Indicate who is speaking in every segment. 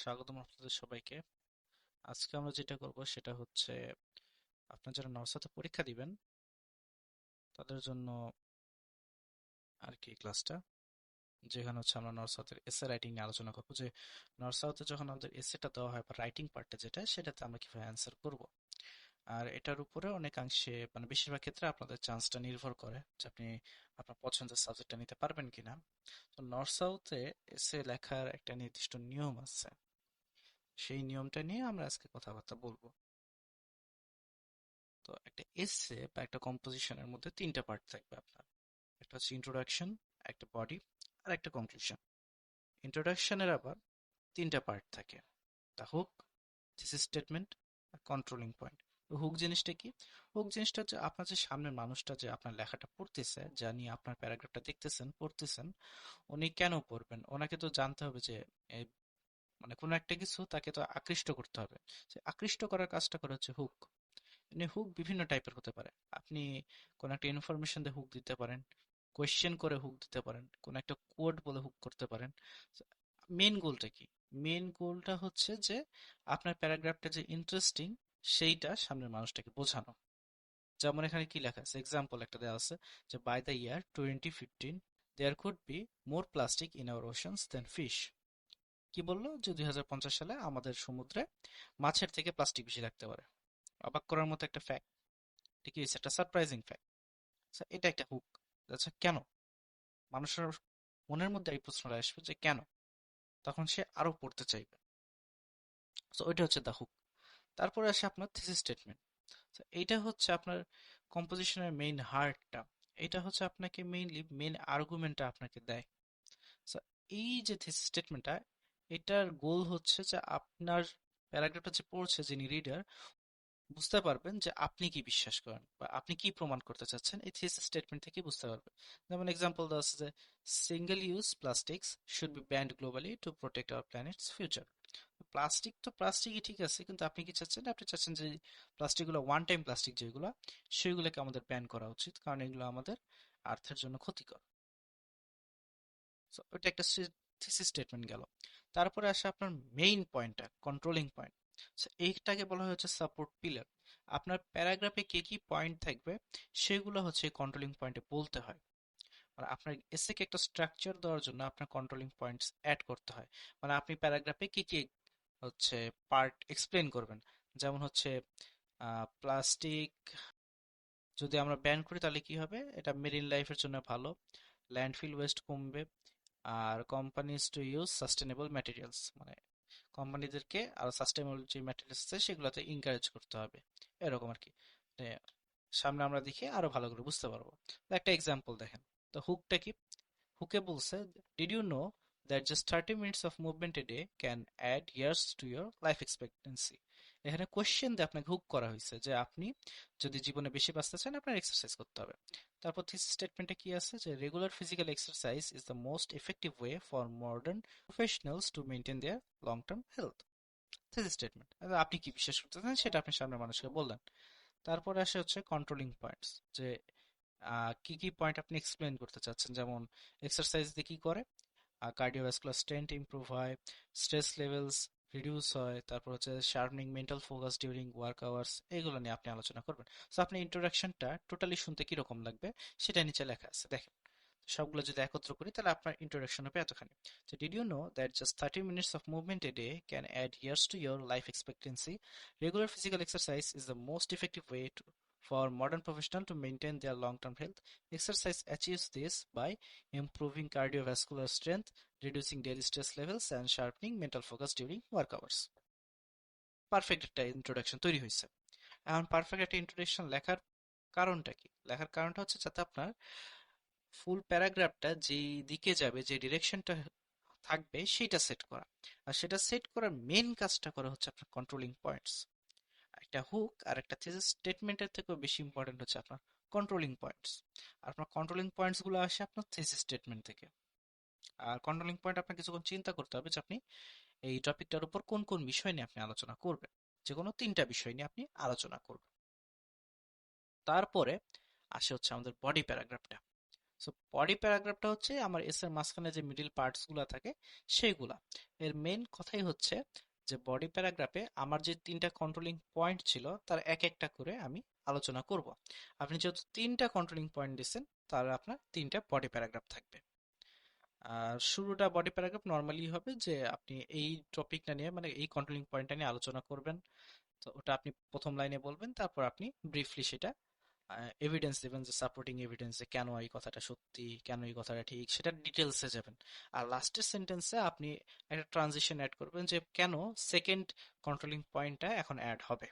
Speaker 1: স্বাগতম আপনাদের সবাইকে। আজকে আমরা যেটা করব সেটা হচ্ছে আপনারা যারা নরসাতে পরীক্ষা দিবেন তাদের জন্য আর কি ক্লাসটা, যেখানে হচ্ছে আমরা নরসাউথের এসে রাইটিং নিয়ে আলোচনা করবো যে নরসাউথে যখন আমাদের এসেটা দেওয়া হয় বা রাইটিং পার্টটা যেটা সেটাতে আমরা কিভাবে অ্যান্সার করব। আর এটার উপরে অনেকাংশে মানে বেশিরভাগ ক্ষেত্রে আপনাদের চান্সটা নির্ভর করে যে আপনি আপনার পছন্দের সাবজেক্টটা নিতে পারবেন কিনা। তো নরসাউথে এসে লেখার একটা নির্দিষ্ট নিয়ম আছে, সেই নিয়মটা নিয়ে আমরা আজকে কথাবার্তা বলবো। তো একটা এসে বা একটা কম্পোজিশনের মধ্যে তিনটা পার্ট থাকবে আপনার। একটা হচ্ছে ইন্ট্রোডাকশন, একটা বডি, আর একটা কনক্লুশন। ইন্ট্রোডাকশনের আবার তিনটা পার্ট থাকে: দ্য হুক, থিসিস স্টেটমেন্ট, আর কন্ট্রোলিং পয়েন্ট। হুক জিনিসটা কি? হুক জিনিসটা হচ্ছে আপনার যে সামনের মানুষটা যে আপনার লেখাটা পড়তেছে, যা নিয়ে আপনার প্যারাগ্রাফটা দেখতেছেন পড়তেছেন, উনি কেন পড়বেন? ওনাকে তো জানতে হবে যে এই মানে কোনো একটা কিছু তাকে তো আকৃষ্ট করতে হবে। সে আকৃষ্ট করার কাজটা করে হচ্ছে হুক। মানে হুক বিভিন্ন টাইপের হতে পারে। আপনি কোন একটা ইনফরমেশন দিয়ে হুক দিতে পারেন, কোয়েশ্চেন করে হুক দিতে পারেন, কোন একটা কোড বলে হুক করতে পারেন। মেন গোলটা কি? মেন গোলটা হচ্ছে যে আপনার প্যারাগ্রাফটা যে ইন্টারেস্টিং সেইটা সামনের মানুষটাকে বোঝানো। যেমন এখানে কি লেখা আছে, এক্সাম্পল একটা দেওয়া আছে যে by the year 2015 there could be more plastic in our oceans than fish. কি বললো যে 2050 সালে আমাদের সমুদ্রে মাছের থেকে প্লাস্টিক বেশি থাকতে পারে। অবাক করার মতো একটা ফ্যাক্ট, ঠিক আছে, একটা সারপ্রাইজিং ফ্যাক্ট। এটা একটা হুক। আচ্ছা, কেন? মানুষের মনের মধ্যে এই প্রশ্নটা আসবে যে কেন, তখন সে আরো পড়তে চাইবে। তো ওইটা হচ্ছে দা হুক। তারপরে আসে আপনার থিসিস স্টেটমেন্ট। এইটা হচ্ছে আপনার কম্পোজিশনের মেইন হার্টটা। এটা হচ্ছে আপনাকে মেইনলি মেইন আর্গুমেন্টটা আপনাকে দেয়। So, এই যে থিসিস স্টেটমেন্টটা, এটার গোল হচ্ছে যে আপনার প্যারাগ্রাফটা যে পড়ছে যিনি রিডার বুঝতে পারবেন যে আপনি কি বিশ্বাস করেন বা আপনি কি প্রমাণ করতে চাচ্ছেন এই থিসিস স্টেটমেন্ট থেকে বুঝতে পারবেন। যেমন এক্সাম্পল দেওয়া আছে যে single use plastics should be band globally to protect our planets future. Plastic তো প্লাস্টিকই, ঠিক আছে, কিন্তু আপনি কি চাচ্ছেন? আপনি চাচ্ছেন যে প্লাস্টিকগুলো ওয়ান টাইম প্লাস্টিক যেগুলো, সেগুলোকে আমাদের ব্যান করা উচিত, কারণ এগুলো আমাদের আর্থের জন্য ক্ষতিকর। So, ওইটা একটা থিসিস স্টেটমেন্ট গেল। তারপরে আসে আপনার মেইন পয়েন্টটা, কন্ট্রোলিং পয়েন্ট। এইটাকে বলা হচ্ছে সাপোর্ট পিলার। আপনার প্যারাগ্রাফে কি কি পয়েন্ট থাকবে সেগুলো হচ্ছে কন্ট্রোলিং পয়েন্টে বলতে হয়। মানে আপনার এসেকে একটা স্ট্রাকচার দেওয়ার জন্য আপনার কন্ট্রোলিং পয়েন্টস অ্যাড করতে হয়। মানে আপনি প্যারাগ্রাফে কি কি হচ্ছে পার্ট এক্সপ্লেন করবেন। যেমন হচ্ছে প্লাস্টিক যদি আমরা ব্যান করি তাহলে কি হবে, এটা মেরিন লাইফের জন্য ভালো, ল্যান্ডফিল ওয়েস্ট কমবে, আর companies to use sustainable materials, মানে কোম্পানিদেরকে আরো সাস্টেনেবল যে ম্যাটেরিয়ালস আছে সেগুলোতে ইনকারেজ করতে হবে, এরকম আর কি। মানে সামনে আমরা দেখে আরো ভালো করে বুঝতে পারবো। তো একটা এক্সাম্পল দেখেন। তো হুকটা কি? হুকে বলছে, did you know that just 30 minutes of movement a day can add years to your life expectancy. এখানে কোশ্চেন দিয়ে আপনাকে হুক করা হয়েছে যে আপনি যদি জীবনে বেশি বাঁচতে চান আপনার এক্সারসাইজ করতে হবে। তারপর থিস স্টেটমেন্টে কি আছে যে regular physical exercise is the most effective way for modern professionals to maintain their long term health. Thesis statement আপনি কি বিশ্বাস করতে চান সেটা আপনি সামনের মানুষকে বললেন। তারপরে আসে হচ্ছে কন্ট্রোলিং পয়েন্টস, যে কি কি পয়েন্ট আপনি এক্সপ্লেন করতে চাচ্ছেন। যেমন এক্সারসাইজ দিয়ে কি করে, কার্ডিওভাস্কুলার স্ট্রেন্থ ইমপ্রুভ হয়, স্ট্রেস লেভেলস রিডিউস হয়, তারপর হচ্ছে sharpening mental focus during work hours, এগুলো নিয়ে আপনি আলোচনা করবেন। সো আপনি ইন্ট্রোডাকশনটা টোটালি শুনতে কিরকম লাগবে সেটা নিচে লেখা আছে দেখেন। সবগুলো যদি একত্র করি তাহলে আপনার ইন্ট্রোডাকশন হবে এতখানি। So did you know that just 30 minutes of movement a day can add years to your life expectancy? Regular physical exercise is the most effective way for modern professionals to maintain their long-term health. Exercise achieves this by improving cardiovascular strength, reducing daily stress levels, and sharpening mental focus during work hours. Perfect একটা introduction তৈরি হয়েছে। এখন perfect একটা introduction লেখার কারণটা কি? লেখার কারণটা হচ্ছে যাতে আপনার ফুল প্যারাগ্রাফটা যেই দিকে যাবে, যে ডিরেকশনটা থাকবে সেটা সেট করা। আর সেটা সেট করার মেন কাজটা করা হচ্ছে আপনার কন্ট্রোলিং পয়েন্টস। একটা হুক আর একটা থিসিস স্টেটমেন্টের থেকেও বেশি ইম্পর্টেন্ট হচ্ছে আপনার কন্ট্রোলিং পয়েন্টস। আর আপনার কন্ট্রোলিং পয়েন্টস গুলো আসে আপনার থিসিস স্টেটমেন্ট থেকে। আর কন্ট্রোলিং পয়েন্ট আপনার কিছুক্ষণ চিন্তা করতে হবে যে আপনি এই টপিকটার উপর কোন কোন বিষয় নিয়ে আপনি আলোচনা করবেন। যে কোনো তিনটা বিষয় নিয়ে আপনি আলোচনা করবেন। তারপরে আসে হচ্ছে আমাদের বডি প্যারাগ্রাফটা। সো বডি প্যারাগ্রাফটা হচ্ছে আমার এর মাঝখানে যে মিডিল পার্টস গুলা থাকে সেইগুলা। এর মেন কথাই হচ্ছে যে বডি প্যারাগ্রাফে আমার যে তিনটা কন্ট্রোলিং পয়েন্ট ছিল তার এক একটা করে আমি আলোচনা করব। আপনি যেহেতু তিনটা কন্ট্রোলিং পয়েন্ট দিচ্ছেন, তাহলে আপনার তিনটা বডি প্যারাগ্রাফ থাকবে। আর শুরুটা বডি প্যারাগ্রাফ নর্মালি হবে যে আপনি এই টপিকটা নিয়ে, মানে এই কন্ট্রোলিং পয়েন্টটা নিয়ে আলোচনা করবেন। তো ওটা আপনি প্রথম লাইনে বলবেন, তারপর আপনি ব্রিফলি সেটা এভিডেন্স দিবেন, যে সাপোর্টিং এভিডেন্স, যে কেন এই কথাটা সত্যি, কেন এই কথাটা ঠিক, সেটা ডিটেলসে যাবেন। আর লাস্টের সেন্টেন্সে আপনি একটা ট্রানজিশন অ্যাড করবেন যে কেন সেকেন্ড কন্ট্রোলিং পয়েন্টটা এখন অ্যাড হবে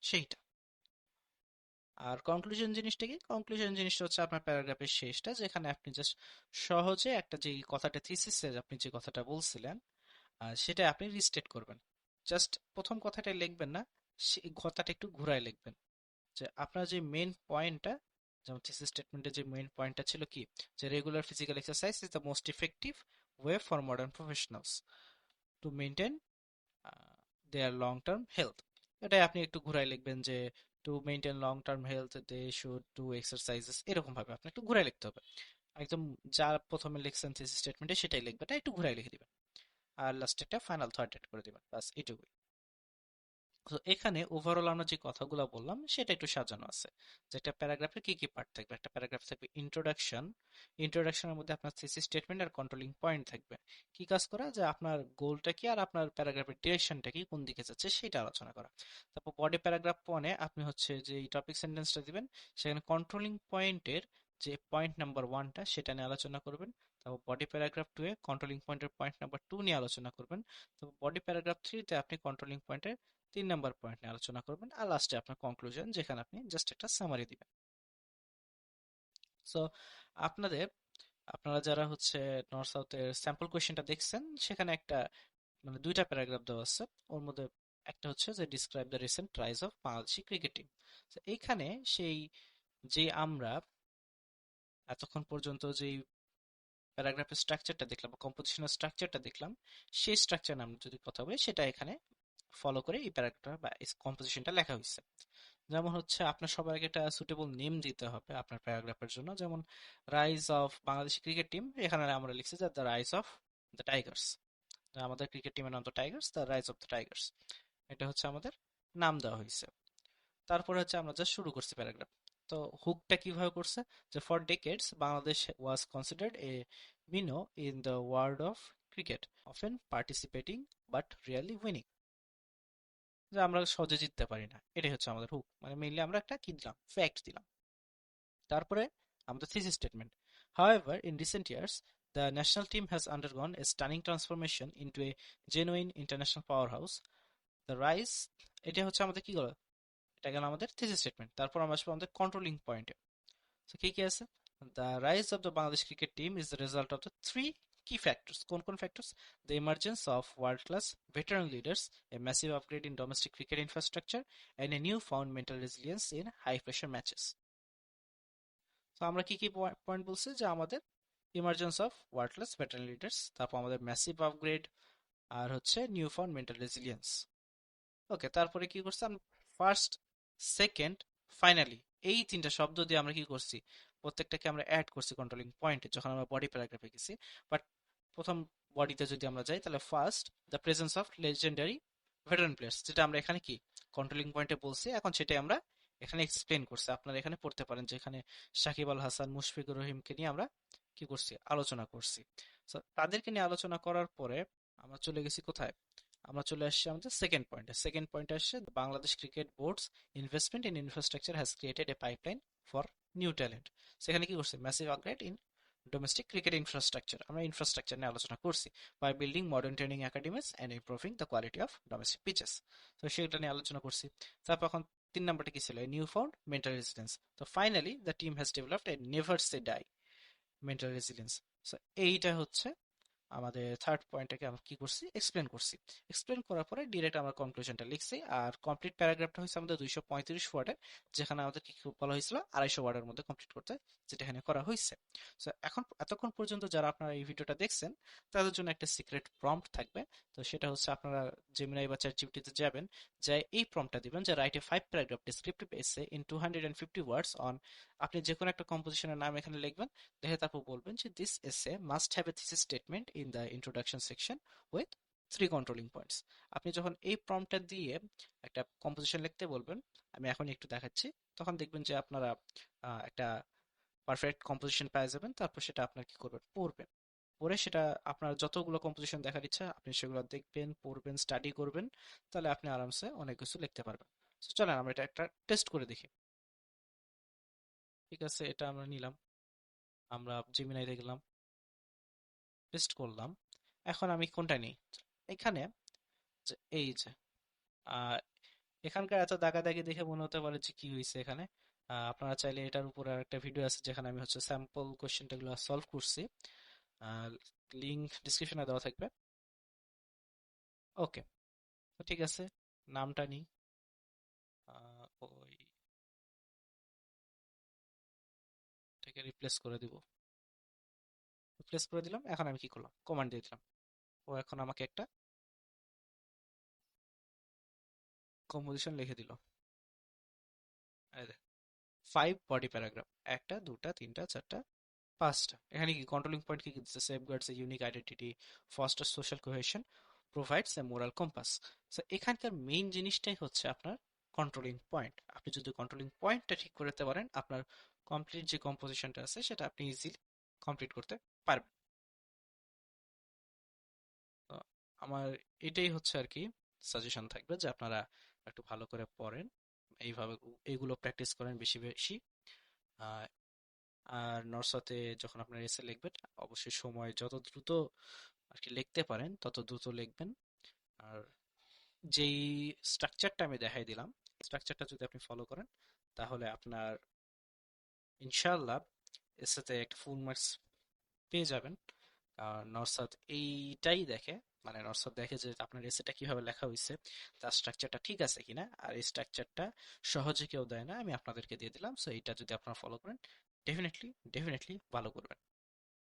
Speaker 1: সেইটা। আর কনক্লুশন জিনিসটা কি? কনক্লুশন জিনিসটা হচ্ছে আপনার প্যারাগ্রাফের শেষটা, যেখানে আপনি জাস্ট সহজে একটা যে কথাটা থিসিসে আপনি যে কথাটা বলছিলেন সেটা আপনি রিস্টেট করবেন। জাস্ট প্রথম কথাটা লিখবেন না, সেই কথাটা একটু ঘুরায় লিখবেন, যে আপনার যে মেইন পয়েন্টটা, যেমন থিসিস স্টেটমেন্টের যে মেইন পয়েন্টটা ছিল কি, যে regular physical exercise is the most effective way for modern professionals to maintain their long term health. এটাই আপনি একটু ঘুরাই লিখবেন, যে to maintain long term health they should do exercises, এরকম ভাবে আপনি একটু ঘুরাই লিখতে হবে। একদম যা প্রথমে লিখছেন থিসিস স্টেটমেন্টে সেটাই লিখবেন, এটা একটু ঘুরাই লিখে দিবেন। আর লাস্টে একটা ফাইনাল থট এড করে দিবেন, বাস এটুকুই। তো এখানে ওভারঅল আমরা যে কথাগুলো বললাম সেটা একটু সাজানো আছে, যে একটা প্যারাগ্রাফের কি কি পার্ট থাকবে। একটা প্যারাগ্রাফ থাকবে ইন্ট্রোডাকশন, ইন্ট্রোডাকশনের মধ্যে আপনার থিসিস স্টেটমেন্ট আর কন্ট্রোলিং পয়েন্ট থাকবে। কি কাজ করা, যে আপনার গোলটা কি আর আপনার প্যারাগ্রাফের ডিরেকশনটা কি, কোন দিকে যাচ্ছে সেটা আলোচনা করা। তারপর বডি প্যারাগ্রাফ পনে আপনি হচ্ছে যে এই টপিক সেন্টেন্সটা দিবেন, সেখানে কন্ট্রোলিং পয়েন্টের যে পয়েন্ট নাম্বার ওয়ানটা সেটা নিয়ে আলোচনা করবেন। তারপর বডি প্যারাগ্রাফ টু এ কন্ট্রোলিং পয়েন্টের পয়েন্ট নাম্বার টু নিয়ে আলোচনা করবেন। তো বডি প্যারাগ্রাফ থ্রিতে আপনি কন্ট্রোলিং পয়েন্টের 3 নাম্বার পয়েন্ট নিয়ে আলোচনা করবেন। আর লাস্টে আপনার কনক্লুশন, যেখানে আপনি জাস্ট একটা সামারি দিবেন। সো আপনাদের, আপনারা যারা হচ্ছে নর্থ সাউথের স্যাম্পল কোয়েশ্চেনটা দেখছেন, সেখানে একটা মানে দুইটা প্যারাগ্রাফ দেওয়া আছে। ওর মধ্যে একটা হচ্ছে যে describe the recent rise of Bangladeshi cricket team. এইখানে সেই যে আমরা এতক্ষণ পর্যন্ত যেই প্যারাগ্রাফের স্ট্রাকচারটা দেখলাম বা কম্পোজিশনের স্ট্রাকচারটা দেখলাম, সেই স্ট্রাকচার আমরা যদি কথা বলি, সেটা এখানে ফলো করে এই প্যারাগ্রাফটা বা এই কম্পোজিশনটা লেখা হয়েছে। যেমন হচ্ছে আপনার সবার আগে একটা সুটেবল নেম দিতে হবে আপনার প্যারাগ্রাফের জন্য। যেমন rise of Bangladesh cricket team, এখানে আমরা লিখছি যে the rise of the Tigers. আমাদের ক্রিকেট টিমের নাম তো Tigers, the rise of the Tigers, এটা হচ্ছে আমাদের নাম দেওয়া হয়েছে। তারপরে হচ্ছে আমরা জাস্ট শুরু করছি প্যারাগ্রাফ। তো হুকটা কিভাবে করছে, যে for decades Bangladesh was considered a minnow in the world of cricket, often participating but really winning. যে আমরা সহজে জিততে পারি না, এটাই হচ্ছে আমাদের হুক। মানে মেইনলি আমরা একটা কি দিলাম, ফ্যাক্ট দিলাম। তারপরে আমাদের thesis statement, however in recent years the national team has undergone a stunning transformation into a genuine international powerhouse, the rise, এটা হচ্ছে আমাদের কি গেল, এটা গেল আমাদের থিসিস স্টেটমেন্ট। তারপর আমরা আসবো আমাদের কন্ট্রোলিং পয়েন্টে। তো কি কি আছে, the rise of the Bangladesh cricket team is the result of the three key factors. কোন কোন factors? The emergence of world-class veteran leaders, a massive upgrade in domestic cricket infrastructure, and a newfound mental resilience in high-pressure matches. তো আমরা কি কি point বলছি, যে আমাদের emergence of world-class veteran leaders, তারপর আমাদের ম্যাসিভ আপগ্রেড, আর হচ্ছে নিউ ফাউন্ড মেন্টাল রেজিলিয়েন্স। ওকে, তারপরে কি করছি আমরা, ফার্স্ট, সেকেন্ড, ফাইনালি, এই তিনটা শব্দ দিয়ে আমরা কি করছি, প্রত্যেকটাকে আমরা অ্যাড করছি কন্ট্রোলিং পয়েন্টে যখন আমরা বডি প্যারাগ্রাফে গেছি। বাট প্রথম বডিতে যদি আমরা যাই, তাহলে first the presence of legendary veteran players, যেটা আমরা এখানে কি কন্ট্রোলিং পয়েন্টে বলছি, এখন সেটাই আমরা এখানে এক্সপ্লেন করছি। আপনারা এখানে পড়তে পারেন, যে এখানে সাকিব আল হাসান, মুশফিকুর রহিমকে নিয়ে আমরা কি করছি, আলোচনা করছি। তো তাদেরকে নিয়ে আলোচনা করার পরে আমরা চলে গেছি কোথায়, আমরা চলে আসছি আমাদের সেকেন্ড পয়েন্টে। সেকেন্ড পয়েন্টে আসছে Bangladesh cricket boards investment in infrastructure has created a pipeline for new talent. সেখানে কি করছে, massive upgrade in domestic cricket infrastructure, আমরা ইনফ্রাস্ট্রাকচার নিয়ে আলোচনা করছি, by building modern training academies and improving the quality of domestic pitches. তো সেটা নিয়ে আলোচনা করছি। তারপর এখন 3 নাম্বারটা কি ছিল, নিউ ফাউন্ড মেন্টাল রেজিলিয়েন্স। তো finally the team has developed a never say die mental resilience. So এইটা হচ্ছে আমাদের থার্ড পয়েন্টটাকে আমরা কি করছি, এক্সপ্লেন করছি। এক্সপ্লেন করার পরে ডিরেক্ট আমার কনক্লুশনটা লিখছি। আর কমপ্লিট প্যারাগ্রাফটা হচ্ছে আমাদের 235 ওয়ার্ডের, যেখানে আমাদের কি কি বলা হয়েছিল 250 ওয়ার্ডের মধ্যে কমপ্লিট করতে, যেটা এখানে করা হয়েছে। তো এখন এতক্ষণ পর্যন্ত যারা আপনারা এই ভিডিওটা দেখছেন, তাদের জন্য একটা সিক্রেট প্রম্পট থাকবে। তো সেটা হচ্ছে আপনারা জেমিনাই বা চ্যাটজিপিটিতে যাবেন, যে এই প্রম্পটটা দিবেন যে রাইট এ 5 প্যারাগ্রাফ ডেসক্রিপটিভ এসে ইন 250 ওয়ার্ডস অন, আপনি যে কোনো একটা কম্পোজিশনের নাম এখানে লিখবেন, দেখে তারপর বলবেন যে দিস এসে must have a thesis statement in the introduction section with 3 controlling points. আপনি যখন এই প্রম্পটটা দিয়ে একটা কম্পোজিশন লিখতে বলবেন, আমি এখন একটু দেখাচ্ছি, তখন দেখবেন যে আপনারা একটা পারফেক্ট কম্পোজিশন পেয়ে যাবেন। তারপর সেটা আপনার কি করবেন, পড়বেন। পড়ে সেটা আপনার যতগুলো কম্পোজিশন দেখার ইচ্ছা আপনি সেগুলো দেখবেন, পড়বেন, স্টাডি করবেন। তাহলে আপনি আরামসে অনেক কিছু লিখতে পারবেন। So, চলেন আমরা এটা একটা টেস্ট করে দেখি। ঠিক আছে, এটা আমরা নিলাম, আমরা জেমিনাইতে গেলাম, পেস্ট করলাম। এখন আমি কোনটা নিই, এখানে এই যে আহ, এখানকার এত দাগাদাগি দেখে মনে হতে পারে যে কি হয়েছে এখানে। আপনারা চাইলে এটার উপর আর একটা ভিডিও আছে যেখানে আমি হচ্ছে স্যাম্পল কোশ্চেনটা গুলো সলভ করছি, লিংক ডিসক্রিপশনে দেওয়া থাকবে। ওকে, তো ঠিক আছে, নামটা নিই, ওইটাকে রিপ্লেস করে দিব। রিপ্লেস করে দিলাম, এখন আমি কি করলাম, কমান্ড দিয়ে দিলাম, ও এখন আমাকে একটা কম্পোজিশন লিখে দিল। 5 বডি প্যারাগ্রাফ, একটা, দুটা, তিনটা, চারটা, পাঁচটা। এখানে কি কন্ট্রোলিং পয়েন্ট কি কি দিচ্ছে, safeguards a unique identity, foster social cohesion, provides a moral compass. So এখানকার মেইন জিনিসটাই হচ্ছে আপনার কন্ট্রোলিং পয়েন্ট। আপনি যদি কন্ট্রোলিং পয়েন্টটা ঠিক করতে পারেন, আপনার কমপ্লিট যে কম্পোজিশনটা আছে সেটা আপনি ইজিলি কমপ্লিট করতে পারবেন। তো আমার এটাই হচ্ছে আর কি সাজেশন থাকবে, যে আপনারা একটু ভালো করে পড়েন, এইভাবে এইগুলো প্র্যাকটিস করেন বেশি বেশি। আহ, আর নর্সাতে যখন আপনার এসে লিখবেন, অবশ্যই সময় যত দ্রুত আর কি লিখতে পারেন তত দ্রুত লিখবেন। আর যেই স্ট্রাকচারটা আমি দেখাই দিলাম, স্ট্রাকচারটা যদি আপনি ফলো করেন, তাহলে আপনার ইনশাআল্লাহ এসেতে একটা ফুল মার্কস পেয়ে যাবেন। আর নরসাদ এইটাই দেখে, মানে নরসাদ দেখে যে আপনার এসেটা কিভাবে লেখা হয়েছে, তার স্ট্রাকচারটা ঠিক আছে কিনা। আর এই স্ট্রাকচারটা সহজে কেউ দেয় না, আমি আপনাদেরকে দিয়ে দিলাম। সো এইটা যদি আপনারা ফলো করেন, ডেফিনেটলি ডেফিনেটলি ভালো করবেন।